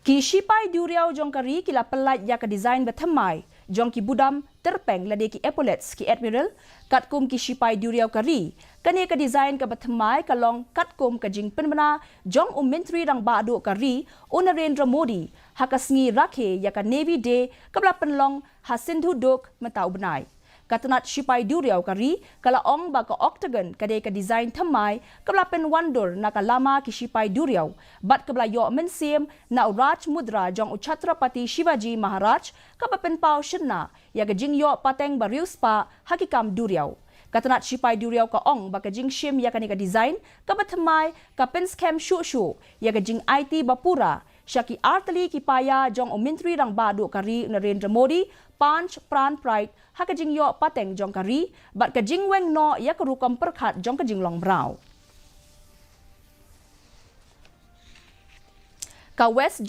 Ki Shipai Duriaw Jong kari kila Pyllait ya ka design Bathymmai Jong ki budam terpeng lade ki Epaulettes ki Admiral katkum ki Shipai Duriaw kari kani ka design ka Bathymmai kalong katkum ka jing penmana Jong menteri rang badu kari Narendra Modi hakasngi rakhe ya ka Navy Day kabla penlong hasindhu dok matau benai Tnat Shipai Duriaw kari kala ong ba ka octagon kade ka design thamai kabla pen wandor na ka lama ki Shipai Duriaw bat kabla yo mensim na Raj Mudra Jong Chhatrapati Shivaji Maharaj kabla pen pau shinna ya ka jing yo pateng barius pa hakikam Duriaw Tnat Shipai Duriaw ka ong ba ka jing shim ya ka ni ka design ka Bathymmai ka pen scam shu ya ka jing IT bapura Shaki artali ki paya Jong menteri rang badu kari Narendra Modi Panch Pran Pride hakajing yo pateng Jong kari bat kajing weng no ya kerukam perkhat Jong kajing long brow ka West Jan